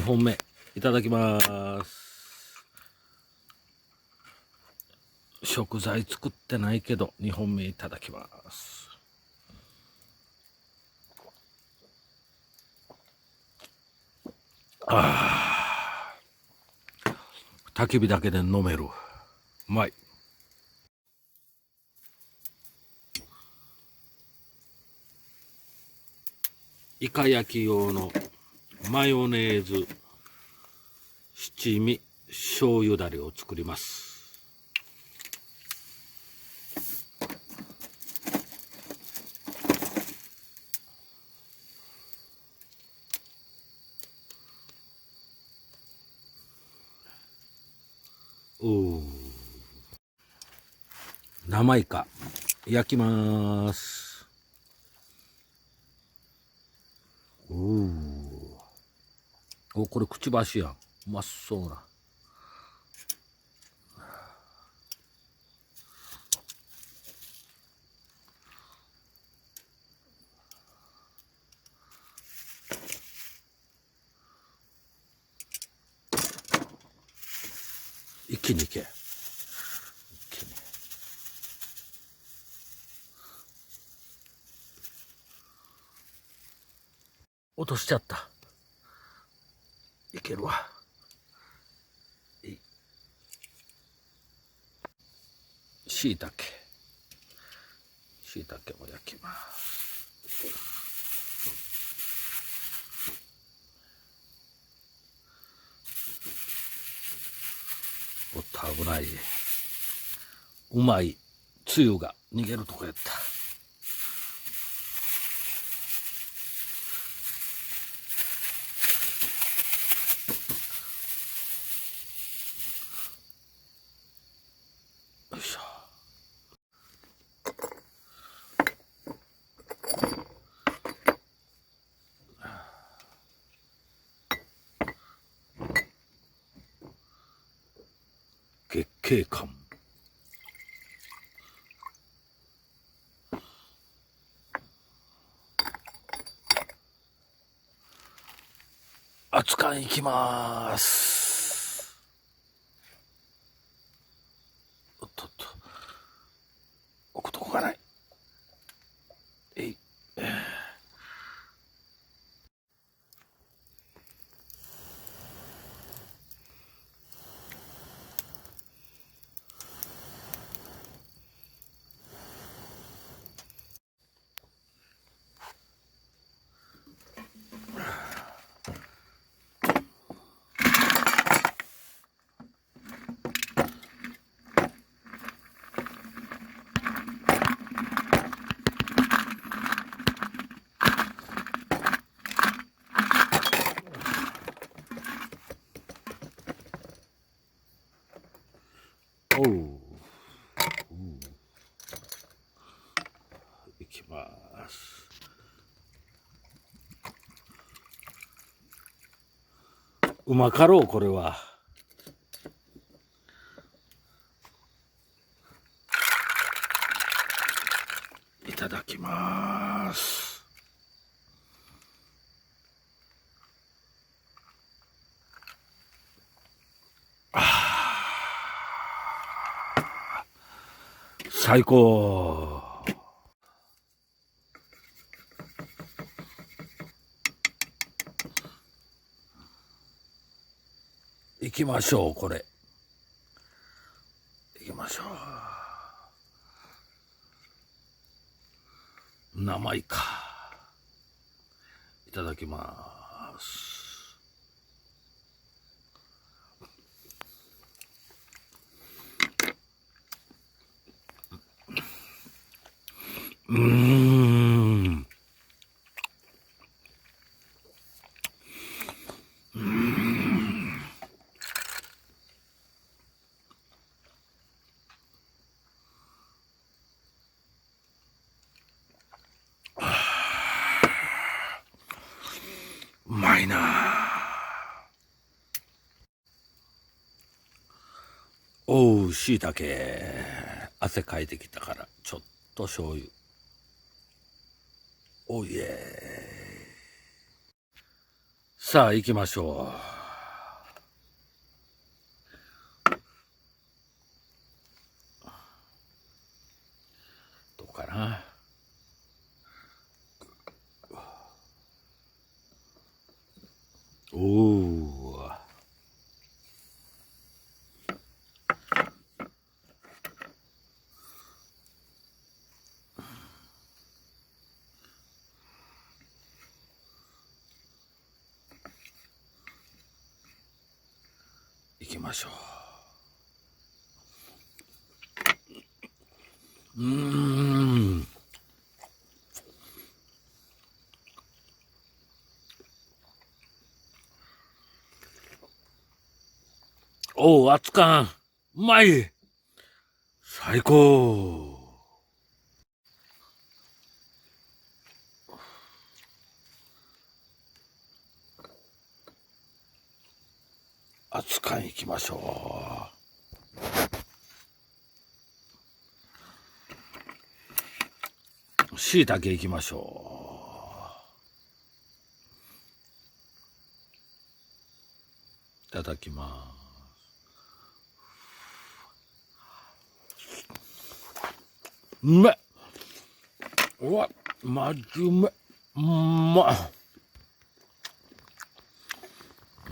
本目いただきます。食材作ってないけど2本目いただきます。焚き火だけで飲める。うまい。イカ焼き用のマヨネーズ七味醤油だれを作ります。生イカ焼きます。これくちばしやん。うまそうな。一気にいけ。落としちゃった。いけるわ。しいたけも焼きます。おっと危ない。うまいつゆが逃げるとこやった。よいしょ。月桂冠。熱燗いきます。おっとっと置くとこがない。いきます。うまかろうこれは。いただきます。最高。行きましょう。これ行きましょう。生イカいただきます。うまいな。しいたけ汗かいてきたからちょっと醤油。おいえ。さあ行きましょう。な。おお。行きましょう。おお、熱燗。うまい。最高。熱燗行きましょう。しいたけ行きましょう。いただきます。うめっ。うわ、マジうめっ。うまっ。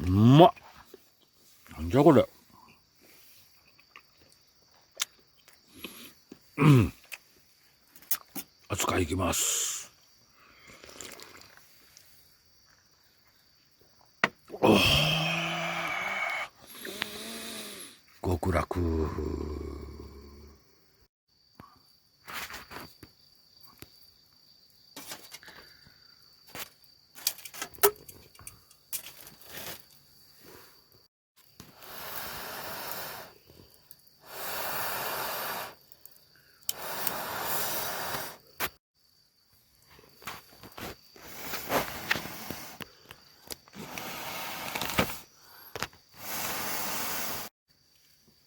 うまっ。なんじゃこれ。熱燗いきます。お極楽。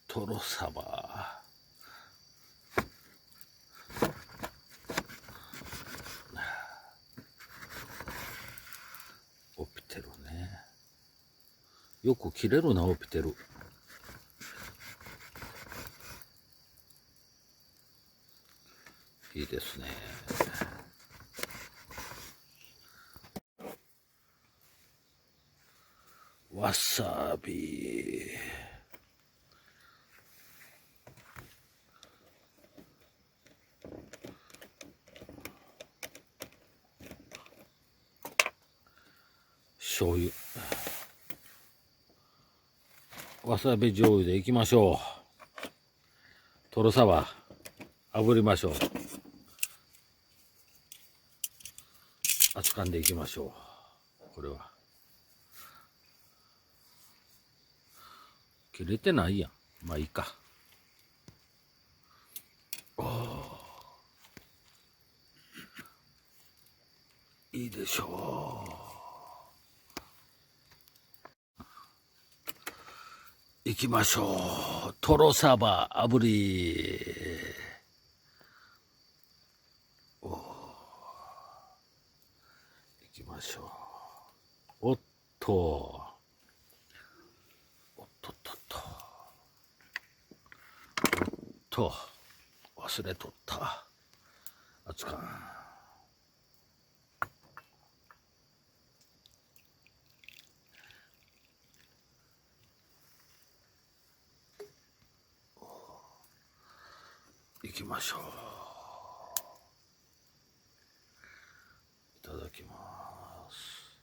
トロサバ。オピテルね。よく切れるな、オピテル。いいですね。わさび。醤油。わさび醤油でいきましょう。トロサバ炙りましょう。熱燗でいきましょう。これは切れてないやん。まあいいか。いいでしょう。行きましょう。トロサバ炙り。行きましょう。おっと。おっとっとっと。おっと。忘れとった。熱燗。行きましょう。いただきます。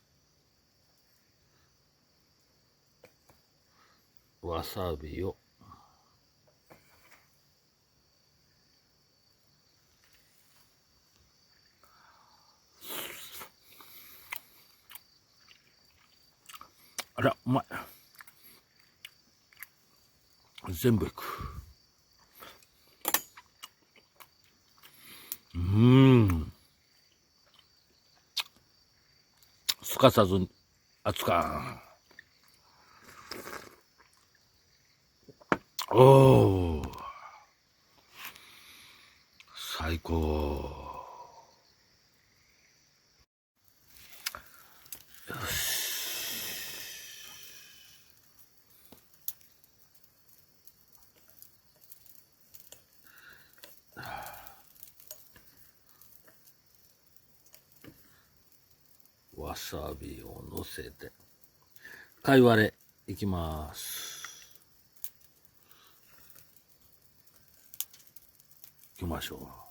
わさびを。あら、うまい。全部いく。すかさず熱燗。おー、最高。よし。わさびをのせて、貝割れいきます。いきましょう。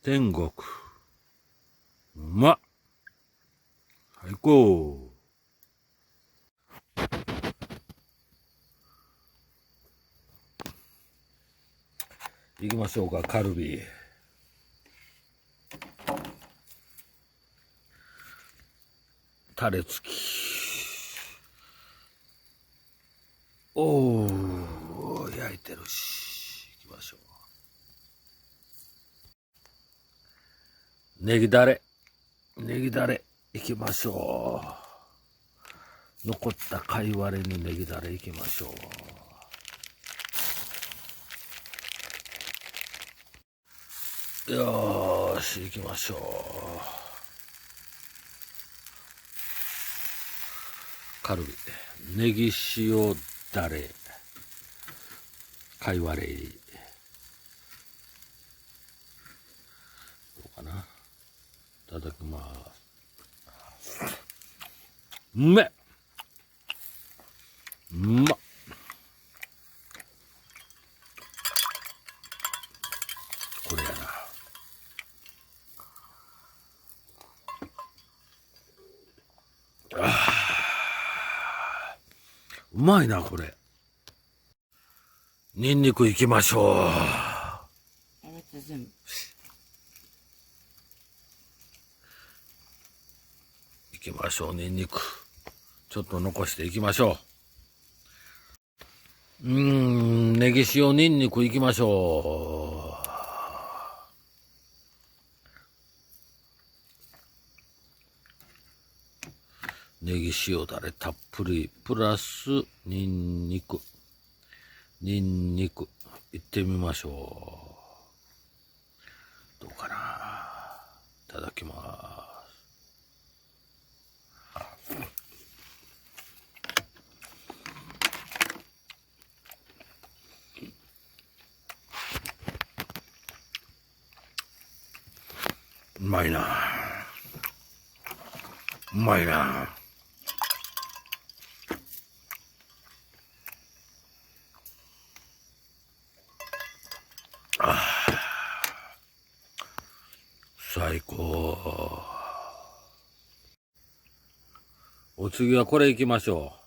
天国。うまっ。最高。行きましょうか、カルビ。タレ付き。おー、焼いてるし。行きましょう。ネギだれ。ネギだれ。行きましょう。残った貝割れにネギだれ行きましょう。よーし、行きましょう。カルビ。ネギ塩だれ。貝割れ入り。どうかな。いただきます。うめっ。うまっ。これやな。うまいな、これ。ニンニクいきましょう。いきましょう、ニンニク。ちょっと残していきましょう。ネギ塩ニンニクいきましょう。ネギ塩だれたっぷり、プラスニンニク。ニンニク。いってみましょう。どうかな。いただきます。うまいな。うまいな。最高。お次はこれいきましょ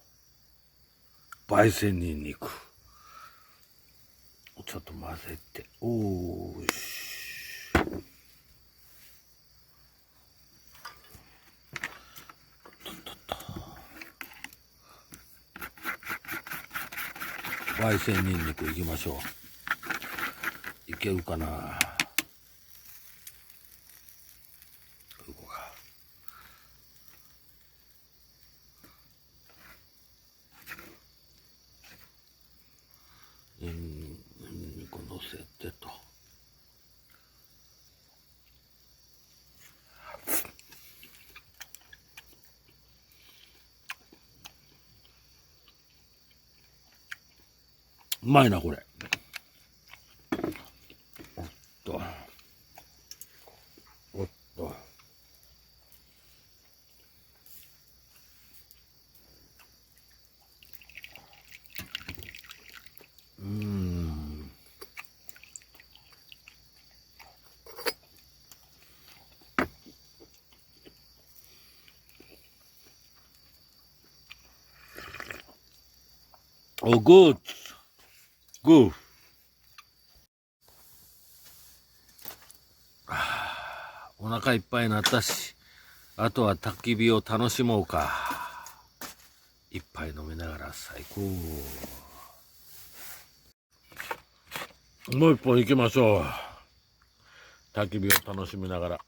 う。焙煎ニンニク。ちょっと混ぜて。おーし。焙煎ニンニクいきましょう。いけるかな。ニンニク乗せてと。うまいな、これ。おっと。おっと。Oh, good. Good. お腹いっぱいになったし、あとは焚き火を楽しもうか。一杯飲みながら最高。もう一本行きましょう。焚き火を楽しみながら、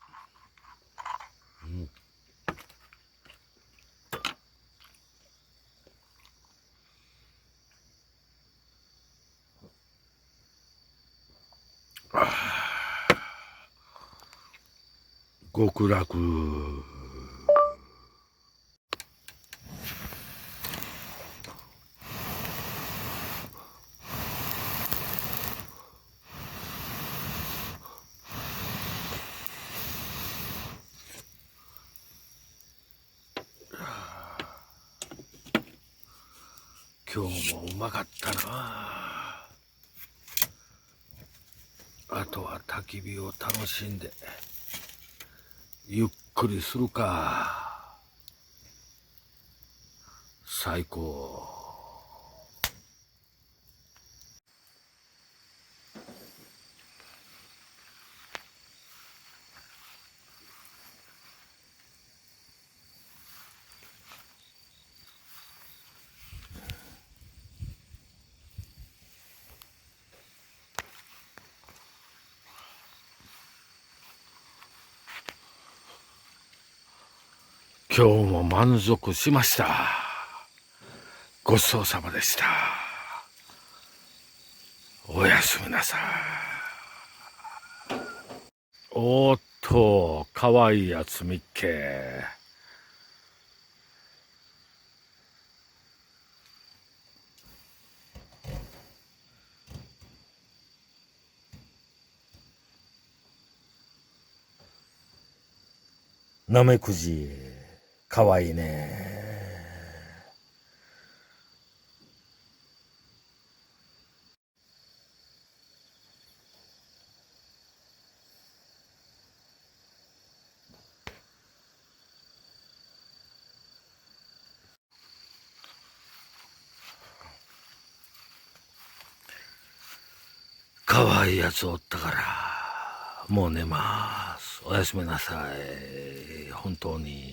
極楽。今日もうまかったな。あとは焚き火を楽しんでゆっくりするか。最高。今日も満足しました。ごちそうさまでした。おやすみなさい。おーっと、かわいいやつみっけ。なめくじ、かわいいね。かわいいやつおったから、もう寝ます。おやすみなさい。本当に。